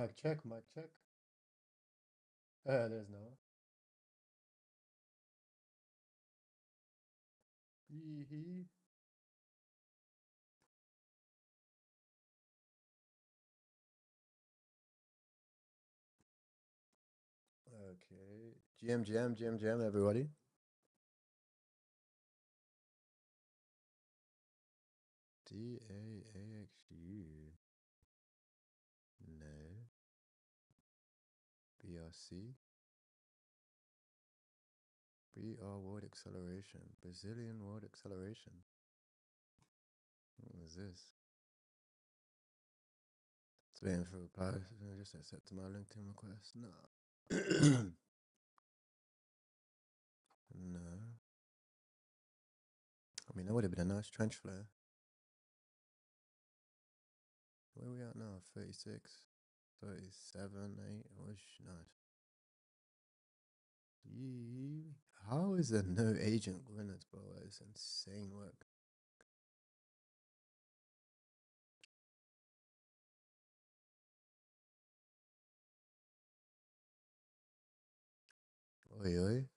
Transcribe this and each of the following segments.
Mic check, mic check. There's no. Hee. Okay. GM, everybody. DAAXU. No. BRC. BR World Acceleration. Brazilian World Acceleration. What is this? It's waiting for replies. I just accepted my LinkedIn request. No. No. I mean, that would have been a nice trench flare. Where are we at now? 36, 37, 8. Oh, nice. How is there no agent winners, bro? It's insane work. Oi, oi.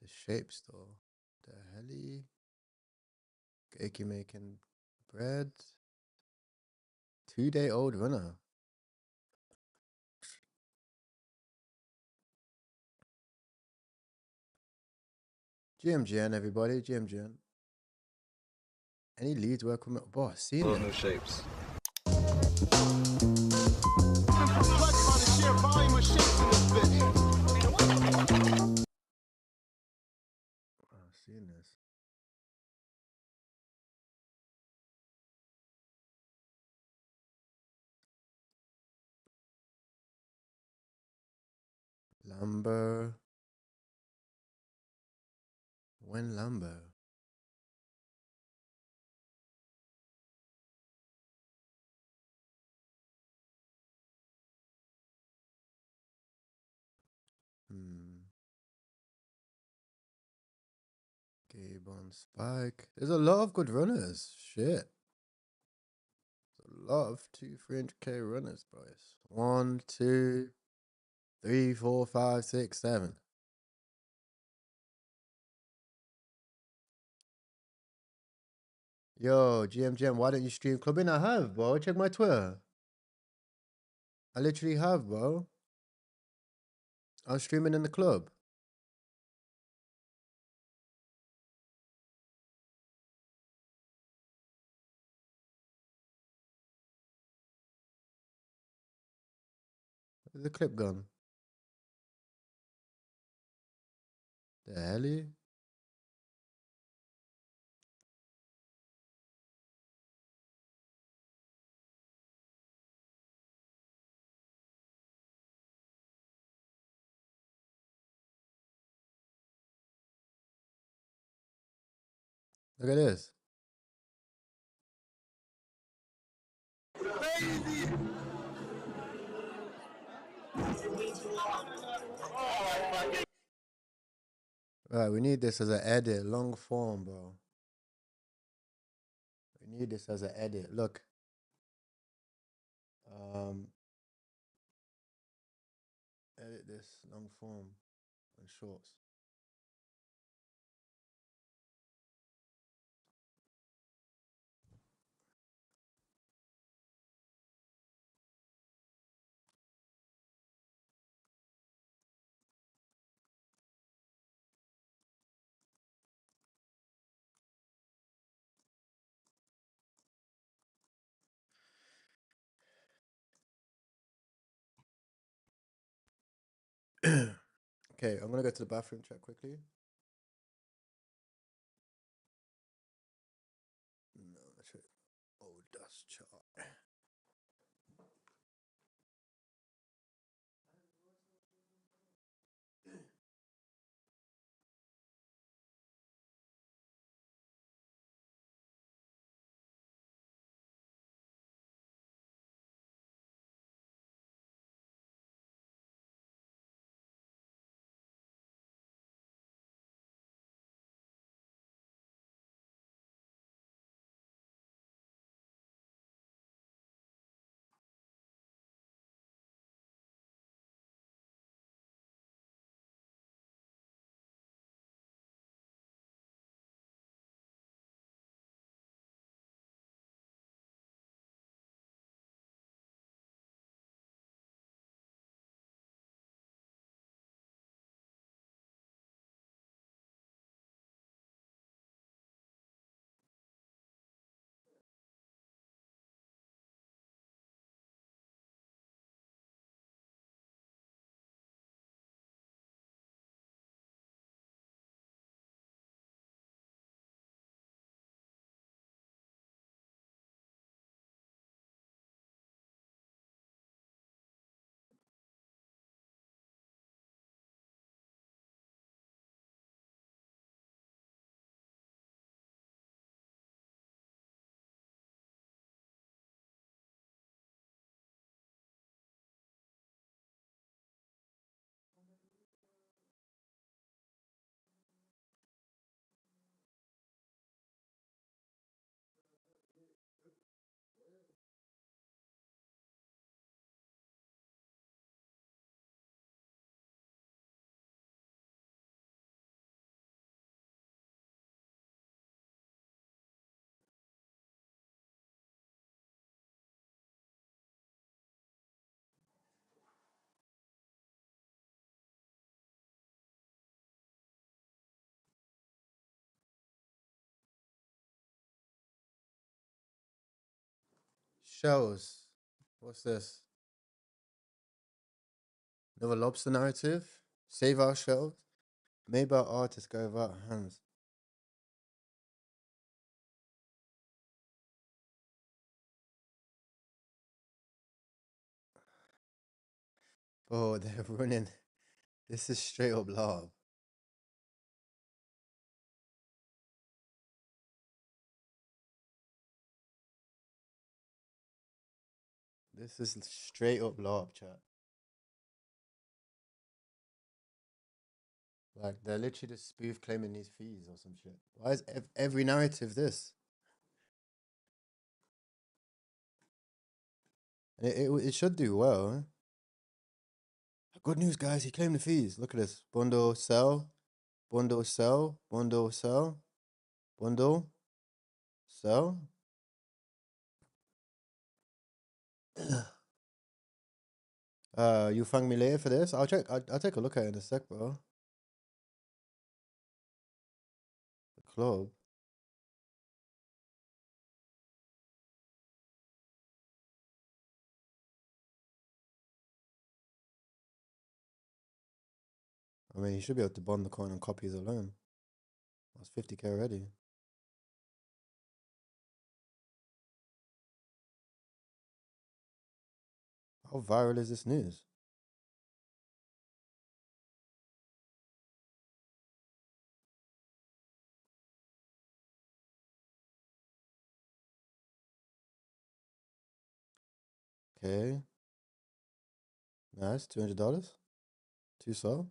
The shapes, though. The helly. Cakey making bread. 2-day-old runner. GMGN, everybody. GMGN. Any leads work with me? Boss, see Little new shapes. Seeing this. Lambo. When Lambo? Gabe on Spike. There's a lot of good runners. Shit. A lot of 300k runners, boys. 1, 2, 3, 4, 5, 6, 7. Yo, GM, why don't you stream clubbing? I have, bro. Check my Twitter. I literally have, bro. I'm streaming in the club. Where's the clip gone? The helly? Look at this. Right, we need this as an edit, long form, bro. We need this as an edit. Look. Edit this long form and shorts. Okay, I'm gonna go to the bathroom, check quickly. No, that's it. Oh, dust chart. Shells. What's this? Another lobster narrative? Save our shells? Made by artists go without hands. Oh, they're running. This is straight up love. This is straight up love, chat. Like they're literally just spoof claiming these fees or some shit. Why is every narrative this? And it should do well. Eh? Good news, guys. He claimed the fees. Look at this. Bundle, sell. Bundle, sell. Bundle, sell. Bundle, sell. You thank me later for this? I'll check. I'll take a look at it in a sec, bro. The club. I mean, you should be able to bond the coin on copies alone. That's 50K already. How viral is this news? Okay. Nice. $200. Two soul.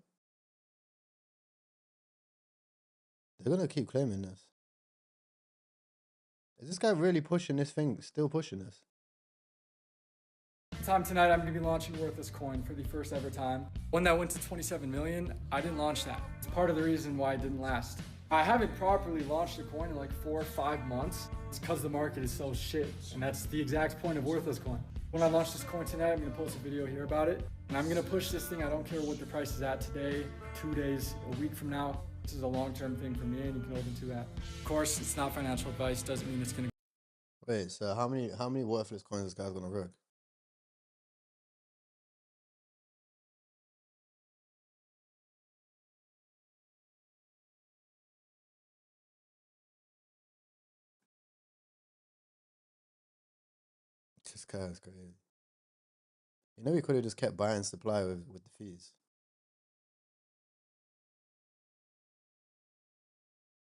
They're gonna keep claiming this. Is this guy really pushing this thing? Still pushing this? Time tonight, I'm going to be launching Worthless Coin for the first ever time. One that went to 27 million, I didn't launch that. It's part of the reason why it didn't last. I haven't properly launched a coin in like 4 or 5 months. It's because the market is so shit, and that's the exact point of Worthless Coin. When I launch this coin tonight, I'm going to post a video here about it, and I'm going to push this thing. I don't care what the price is at today, 2 days, a week from now. This is a long-term thing for me, and you can hold into that. Of course, it's not financial advice. Doesn't mean it's going to. Wait, so how many worthless coins this guy's gonna rook? This guy's crazy. You know, he could have just kept buying supply with the fees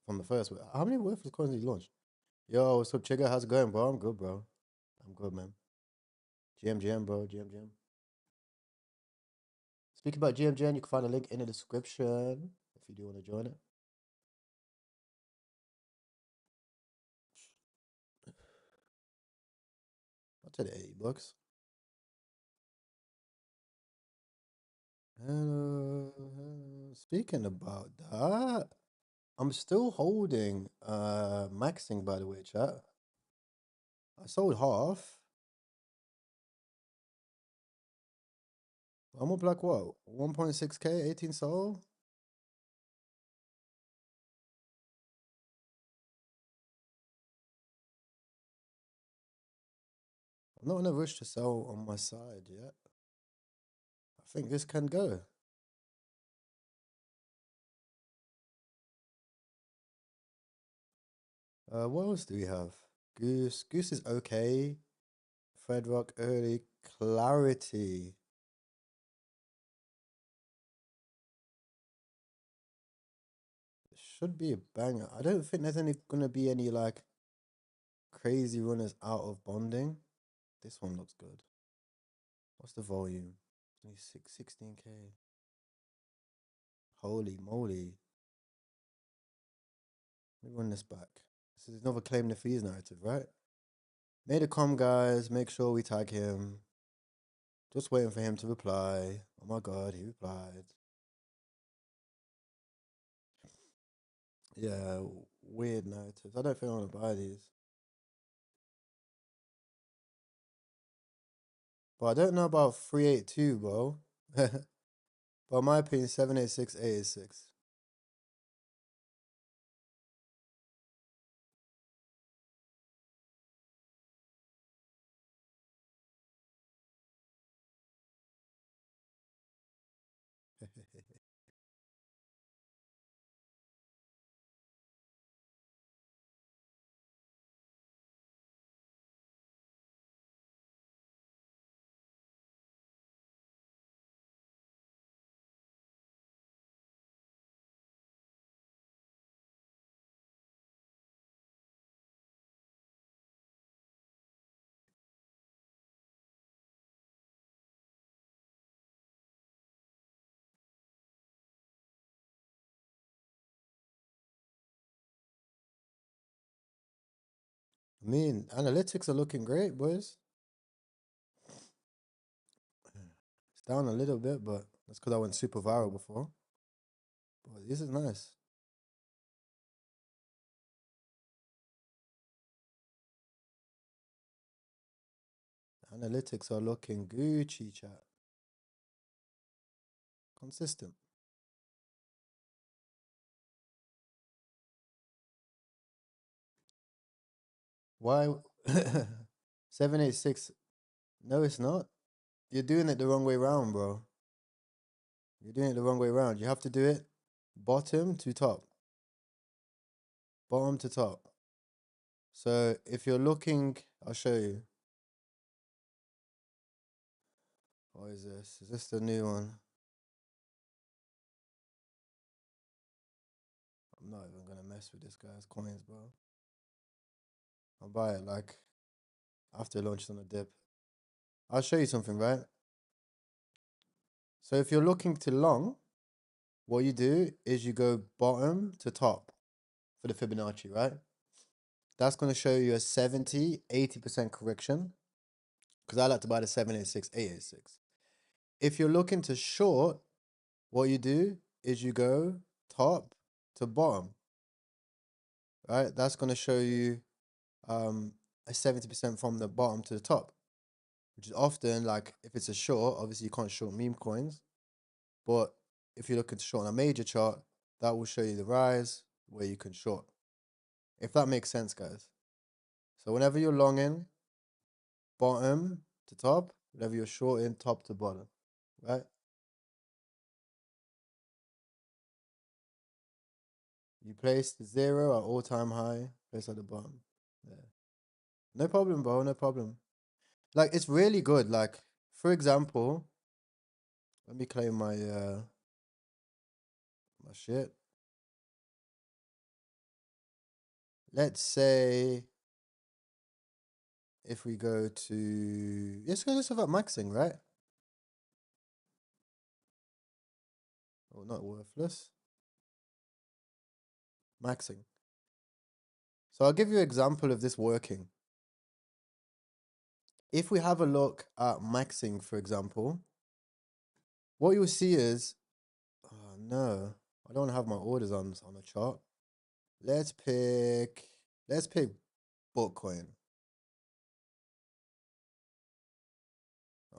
from the first. How many worthless coins did he launch? Yo, what's up, Chigga? How's it going, bro? I'm good, bro. I'm good, man. GM, bro. GM. Speaking about GM, you can find a link in the description if you do want to join it. I'll take the $80. Speaking about that, I'm still holding maxing, by the way, chat. I sold half. I'm up like what? 1.6K, 18 sold? I'm not in a rush to sell on my side yet. I think this can go. What else do we have? Goose. Goose is okay. Fred Rock early. Clarity. Should be a banger. I don't think there's gonna be any like crazy runners out of bonding. This one looks good. What's the volume? 16K. Holy moly. Let me run this back. This is another claim the fees narrative, right? Made a com, guys. Make sure we tag him. Just waiting for him to reply. Oh my god, he replied. Yeah, weird narratives. I don't think I want to buy these. But I don't know about 382, bro. But in my opinion, 786, 886. I mean, analytics are looking great, boys. It's down a little bit, but that's because I went super viral before. But this is nice. Analytics are looking Gucci, chat. Consistent. Why? 786. No, it's not. You're doing it the wrong way round, bro. You're doing it the wrong way round. You have to do it bottom to top. Bottom to top. So if you're looking, I'll show you. What is this? Is this the new one? I'm not even gonna mess with this guy's coins, bro. I'll buy it like after it launches on a dip. I'll show you something, right? So if you're looking to long, what you do is you go bottom to top for the Fibonacci, right? That's going to show you a 70, 80% correction because I like to buy the 786, 886. If you're looking to short, what you do is you go top to bottom, right? That's going to show you a 70% from the bottom to the top, which is often like if it's a short, obviously you can't short meme coins, but if you're looking to short on a major chart, that will show you the rise where you can short. If that makes sense, guys. So whenever you're longing, bottom to top, whenever you're shorting, top to bottom, right? You place the zero at all-time high, place at the bottom. Yeah. No problem, bro, no problem. Like, it's really good. Like, for example, let me claim my shit. Let's say if we go to let's have maxing, right? Oh, not worthless. Maxing. So I'll give you an example of this working. If we have a look at maxing, for example, what you'll see is, oh no, I don't have my orders on the chart. Let's pick Bitcoin.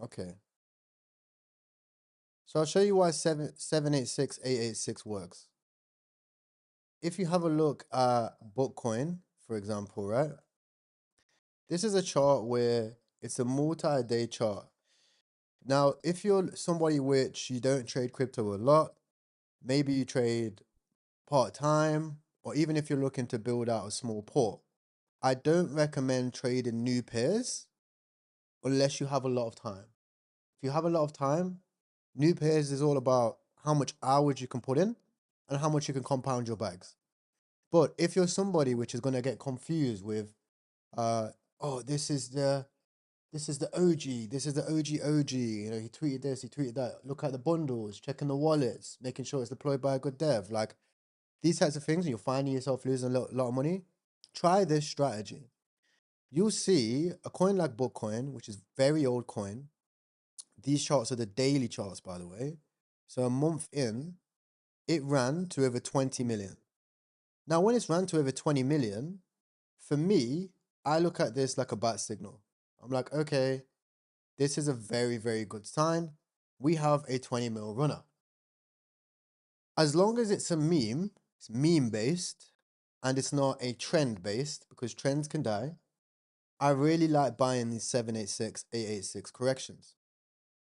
Okay. So I'll show you why 786 886 works. If you have a look at Bitcoin, for example, right? This is a chart where it's a multi-day chart. Now, if you're somebody which you don't trade crypto a lot, maybe you trade part-time, or even if you're looking to build out a small port, I don't recommend trading new pairs unless you have a lot of time. If you have a lot of time, new pairs is all about how much hours you can put in and how much you can compound your bags. But if you're somebody which is going to get confused with, oh, this is the OG, this is the OG, you know, he tweeted this, he tweeted that, look at the bundles, checking the wallets, making sure it's deployed by a good dev, like these types of things, and you're finding yourself losing a lot of money, try this strategy. You'll see a coin like Bitcoin, which is very old coin. These charts are the daily charts, by the way. So a month in, it ran to over 20 million. Now, when it's ran to over 20 million, for me, I look at this like a bat signal. I'm like, okay, this is a very, very good sign. We have a 20 mil runner. As long as it's a meme, it's meme based, and it's not a trend based, because trends can die. I really like buying these 786, 886 corrections.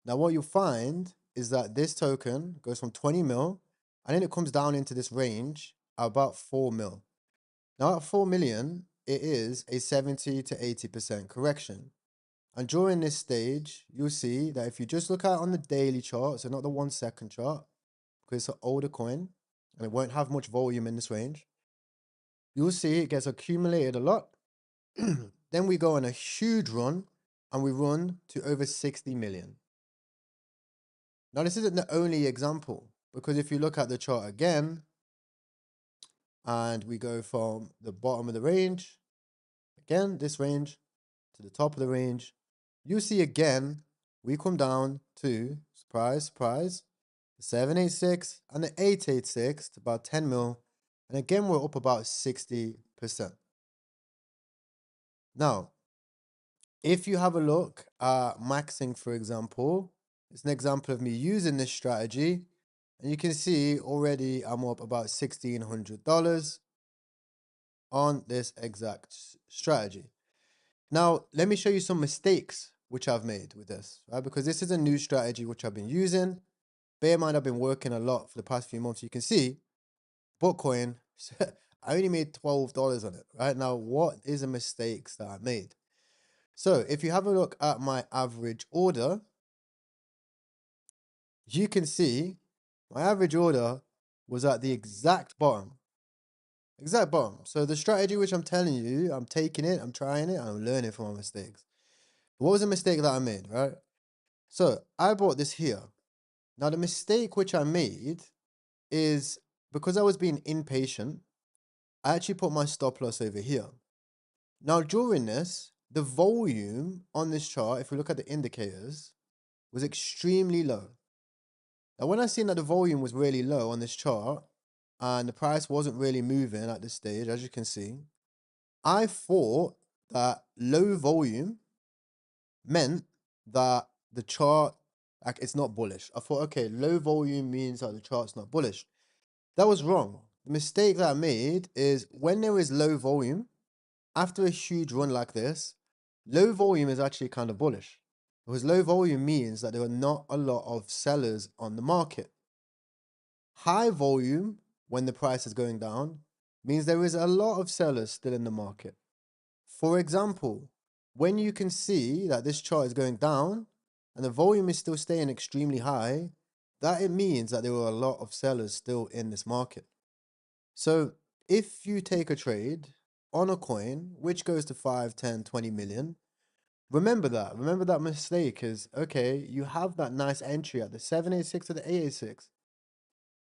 Now, what you'll find is that this token goes from 20 mil and then it comes down into this range at about 4 mil. Now at 4 million, it is a 70 to 80% correction. And during this stage, you'll see that if you just look at it on the daily chart, so not the 1 second chart, because it's an older coin and it won't have much volume in this range, you'll see it gets accumulated a lot. Then we go on a huge run and we run to over 60 million. Now, this isn't the only example, because if you look at the chart again and we go from the bottom of the range, again, this range to the top of the range, you see again, we come down to, surprise, surprise, the 786 and the 886 to about 10 mil. And again, we're up about 60%. Now, if you have a look at maxing, for example, it's an example of me using this strategy. And you can see already I'm up about $1,600 on this exact strategy. Now, let me show you some mistakes which I've made with this, right? Because this is a new strategy which I've been using. Bear in mind, I've been working a lot for the past few months. You can see Bitcoin, I only made $12 on it, right? Now, what is the mistakes that I made? So if you have a look at my average order, you can see my average order was at the exact bottom. Exact bottom. So the strategy which I'm telling you, I'm taking it, I'm trying it, and I'm learning from my mistakes. What was the mistake that I made, right? So I bought this here. Now the mistake which I made is because I was being impatient, I actually put my stop loss over here. Now during this, the volume on this chart, if we look at the indicators, was extremely low. Now when I seen that the volume was really low on this chart and the price wasn't really moving at this stage, as you can see, I thought that low volume meant that the chart, like, it's not bullish. I thought, okay, low volume means that the chart's not bullish. That was wrong. The mistake that I made is when there is low volume, after a huge run like this, low volume is actually kind of bullish. Because low volume means that there are not a lot of sellers on the market. High volume, when the price is going down, means there is a lot of sellers still in the market. For example, when you can see that this chart is going down and the volume is still staying extremely high, that it means that there are a lot of sellers still in this market. So if you take a trade on a coin which goes to 5, 10, 20 million, remember that. Remember that mistake is, okay, you have that nice entry at the 786 or the 886.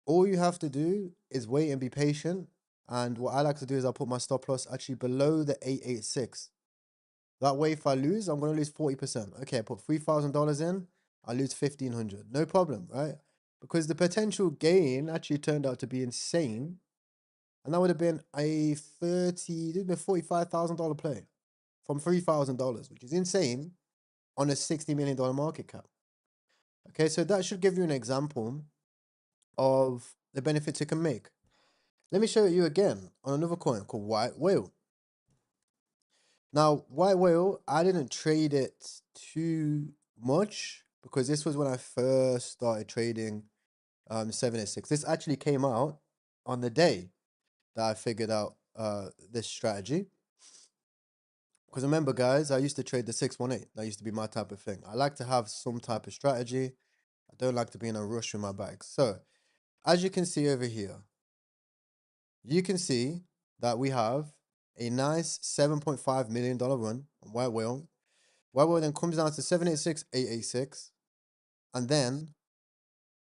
All you have to do is wait and be patient. And what I like to do is I'll put my stop loss actually below the 886. That way, if I lose, I'm going to lose 40%. Okay, I put $3,000 in, I lose 1,500. No problem, right? Because the potential gain actually turned out to be insane. And that would have been a $45,000 play from $3,000, which is insane on a $60 million market cap. Okay, so that should give you an example of the benefits it can make. Let me show you again on another coin called White Whale. Now, White Whale, I didn't trade it too much because this was when I first started trading 786. This actually came out on the day that I figured out this strategy. Because remember, guys, I used to trade the 618. That used to be my type of thing. I like to have some type of strategy. I don't like to be in a rush with my bags. So, as you can see over here, you can see that we have a nice $7.5 million run on White Whale. White Whale then comes down to 786, 886, and then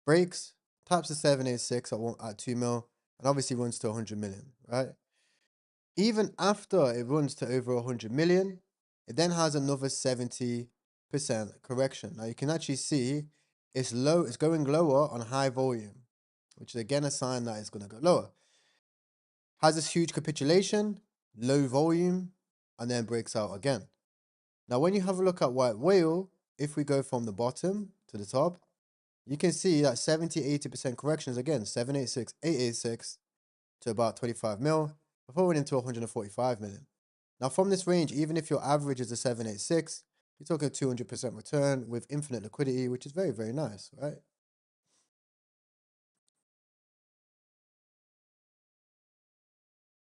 breaks, taps the 786 at 2 mil, and obviously runs to 100 million, right? Even after it runs to over 100 million, it then has another 70% correction. Now you can actually see it's low, it's going lower on high volume, which is again a sign that it's going to go lower. Has this huge capitulation, low volume, and then breaks out again. Now, when you have a look at White Whale, if we go from the bottom to the top, you can see that 70-80% corrections again, 786, 886 to about 25 mil, before we went into 145 million. Now, from this range, even if your average is a 786, you're talking a 200% return with infinite liquidity, which is very, very nice, right?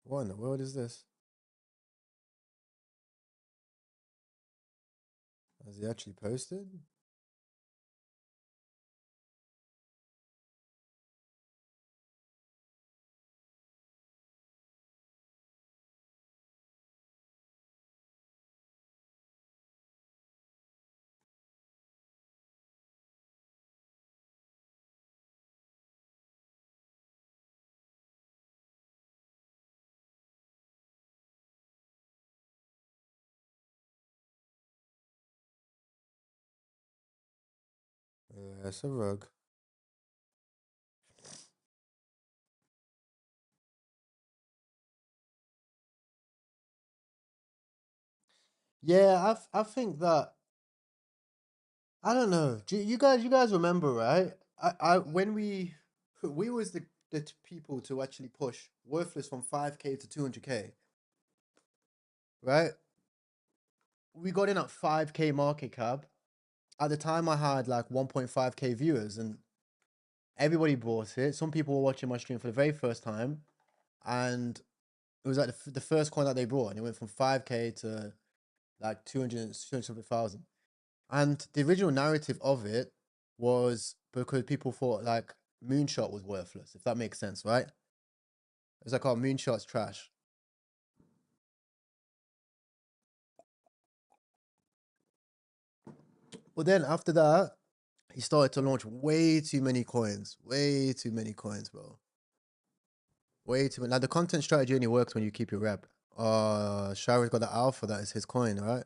What in the world is this? Has he actually posted? Yeah, it's a rug. Yeah, I think that I don't know. Do you guys remember, right? I when we was the people to actually push worthless from 5K to 200K, right? We got in at 5K market cap. At the time, I had like 1.5K viewers, and everybody bought it. Some people were watching my stream for the very first time, and it was like the first coin that they brought, and it went from 5K to like 200 something thousand. And the original narrative of it was because people thought like Moonshot was worthless, if that makes sense, right? It's like, oh, Moonshot's trash. But then after that, he started to launch way too many coins, bro. Way too many. Like the content strategy only works when you keep your rep. Shara's got the alpha, that is his coin, right?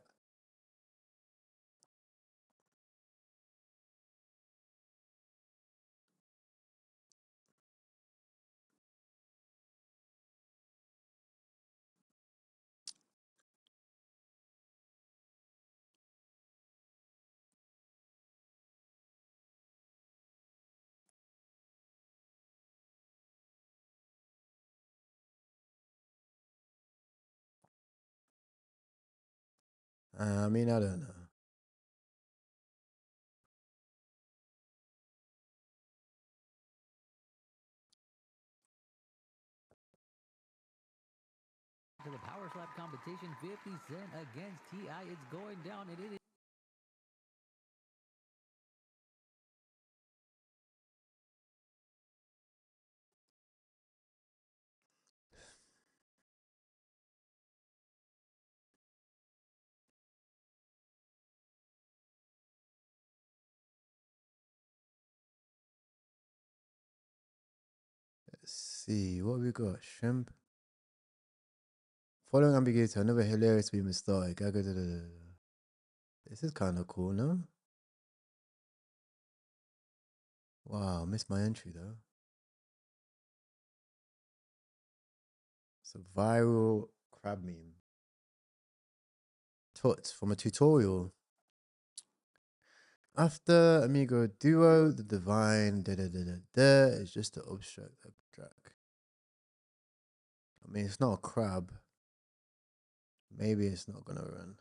I mean, I don't know. To the power slap competition, 50 Cent against T.I. It's going down, and it is. Let's see what we got. Shrimp. Following ambiguity, another hilarious meme started. This is kind of cool, no? Wow, missed my entry though. It's a viral crab meme. Tut from a tutorial. After Amigo Duo, the Divine, is just to obstruct the track. I mean, it's not a crab. Maybe it's not gonna run.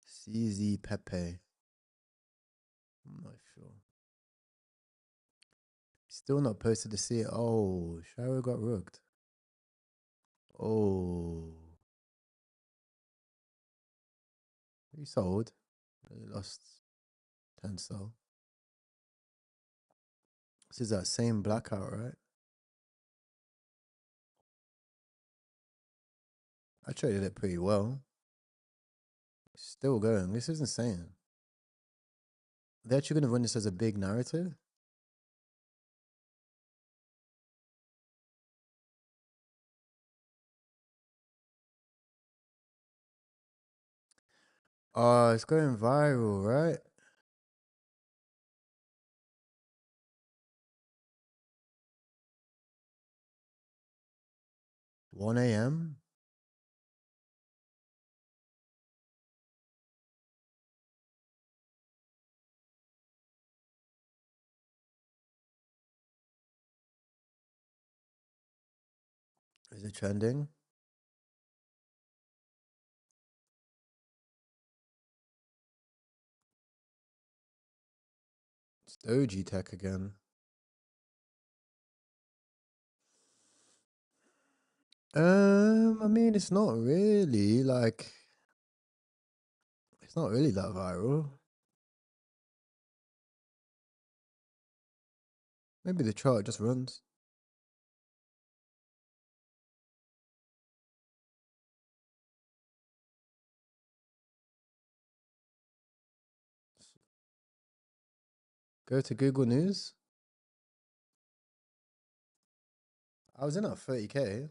CZ Pepe. I'm not sure. Still not posted to see it. Oh, Shiro got rugged. Oh, he sold. He lost 10 so. This is that same blackout, right? I traded it pretty well. Still going. This is insane. They're actually gonna run this as a big narrative. Oh, it's going viral, right? 1 a.m. Is it trending? It's Doji Tech again. I mean, it's not really like it's not really that viral. Maybe the chart just runs. Go to Google News. I was in at 30K.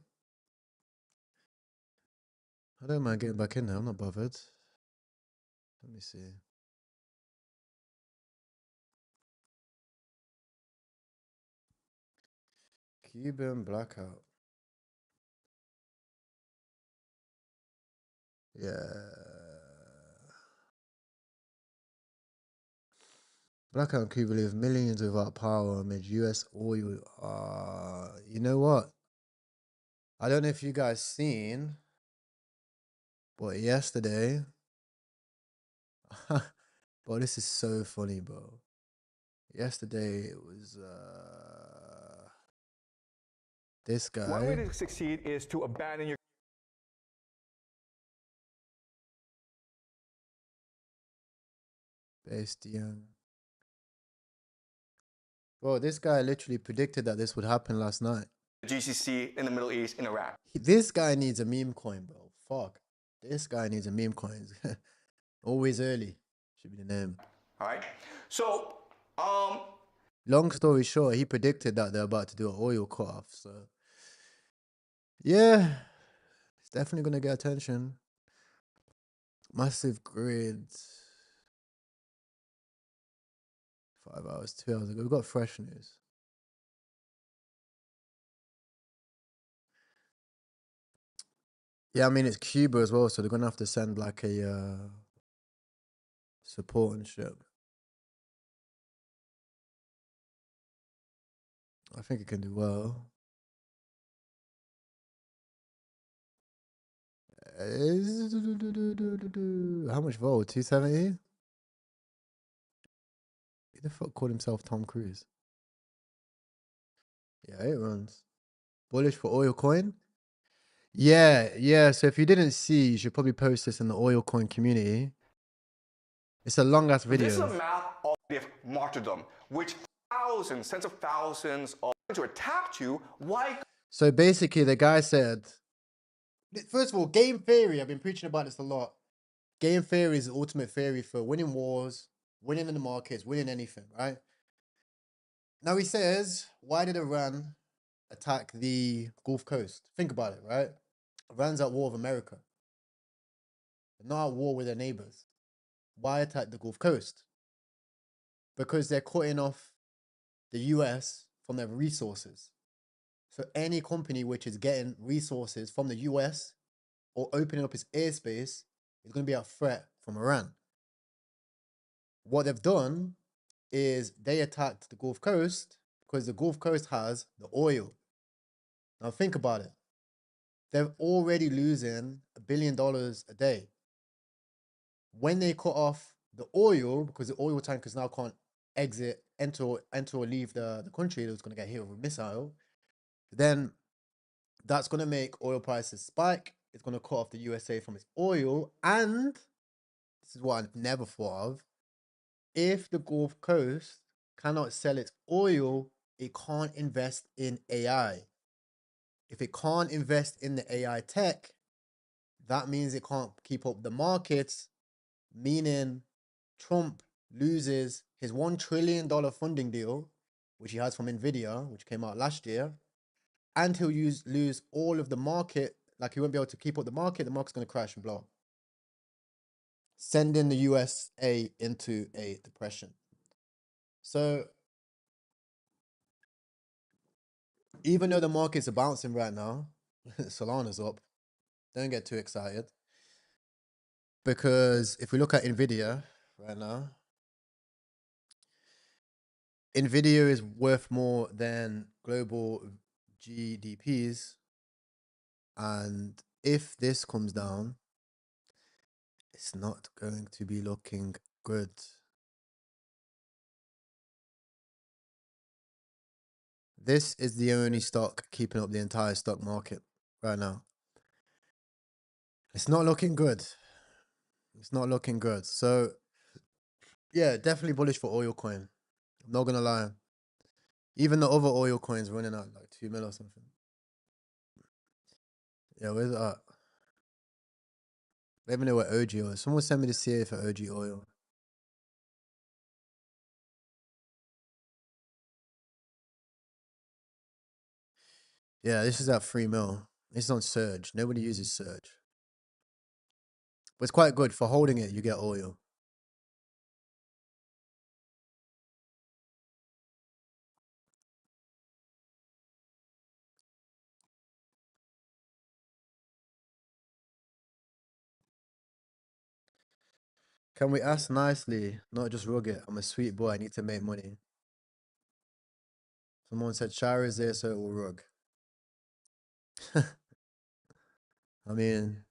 I don't mind getting back in there. I'm not bothered. Let me see. Cuban blackout. Yeah. Blackout in Cuba leaves millions without power amid US oil. You know what? I don't know if you guys seen, but yesterday, bro, this is so funny, bro. Yesterday it was this One way guy. to succeed is to abandon your Bastian. Bro, this guy literally predicted that this would happen last night. GCC in the Middle East, in Iraq. This guy needs a meme coin, bro. Fuck. This guy needs a meme coin. Always early. Should be the name. All right. So, Long story short, he predicted that they're about to do an oil cut off. So, yeah, it's definitely going to get attention. Massive grid. 5 hours, 2 hours ago. We've got fresh news. Yeah, I mean, it's Cuba as well. So they're going to have to send like a support and shit. I think it can do well. How much volt? 270? Who the fuck called himself Tom Cruise? Yeah, it runs. Bullish for oil coin? Yeah, yeah. So if you didn't see, you should probably post this in the oil coin community. It's a long ass video. this is a map of martyrdom, which thousands, tens of thousands of to attack you. Why? So basically, the guy said, first of all, game theory. I've been preaching about this a lot. Game theory is the ultimate theory for winning wars, winning in the markets, winning anything, right? Now he says, why did Iran attack the Gulf Coast? Think about it, right? Iran's at war with America. They're not at war with their neighbors. Why attack the Gulf Coast? Because they're cutting off the US from their resources. So any company which is getting resources from the US or opening up its airspace is going to be a threat from Iran. What they've done is they attacked the Gulf Coast because the Gulf Coast has the oil. Now think about it. They're already losing $1 billion a day. When they cut off the oil, because the oil tankers now can't enter or leave the country, it was going to get hit with a missile, then that's going to make oil prices spike. It's going to cut off the USA from its oil. And this is what I never thought of. If the Gulf Coast cannot sell its oil, it can't invest in AI. If it can't invest in the AI tech, that means it can't keep up the markets, meaning Trump loses his $1 trillion funding deal, which he has from Nvidia, which came out last year, and he'll lose all of the market. Like he won't be able to keep up the market's going to crash and blow, sending the USA into a depression. So even though the markets are bouncing right now, Solana's up. Don't get too excited. Because if we look at Nvidia right now, Nvidia is worth more than global GDPs. And if this comes down, it's not going to be looking good. This is the only stock keeping up the entire stock market. right now. It's not looking good. It's not looking good. So yeah, definitely bullish for oil coin. I'm not gonna lie. Even the other oil coins running out like 2 mil or something. Yeah, where's it at? Let me know what OG oil is. Someone send me the CA for OG oil. Yeah, this is at 3 mil. This is on Surge. Nobody uses Surge. But it's quite good. For holding it, you get oil. Can we ask nicely, not just rug it? I'm a sweet boy. I need to make money. Someone said shower is there, so it will rug. I mean,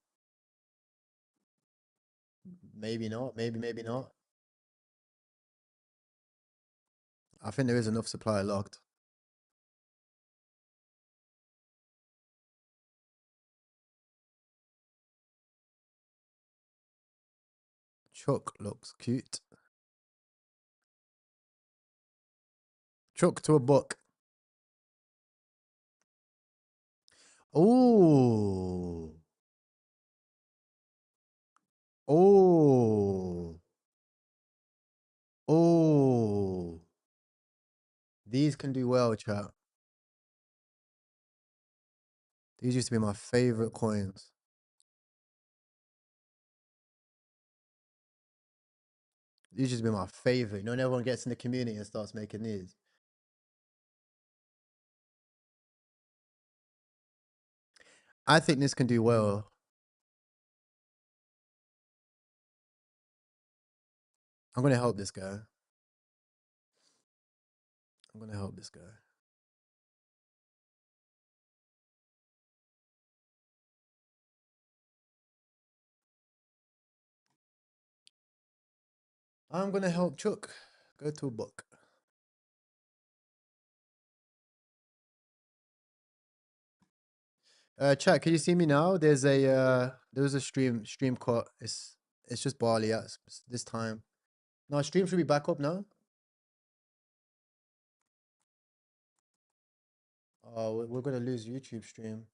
maybe not. Maybe not. I think there is enough supply locked. Chuck looks cute. Chuck to a buck. Oh. Oh. Oh. These can do well, chat. These used to be my favorite coins. These used to be my favorite. You know, when everyone gets in the community and starts making these. I think this can do well. I'm gonna help this guy. I'm gonna help this guy. I'm gonna help Chuck. Go to a book. Chat, can you see me now? There's a stream cut. It's just barley at this time. No, stream should be back up now. Oh, we're gonna lose YouTube stream.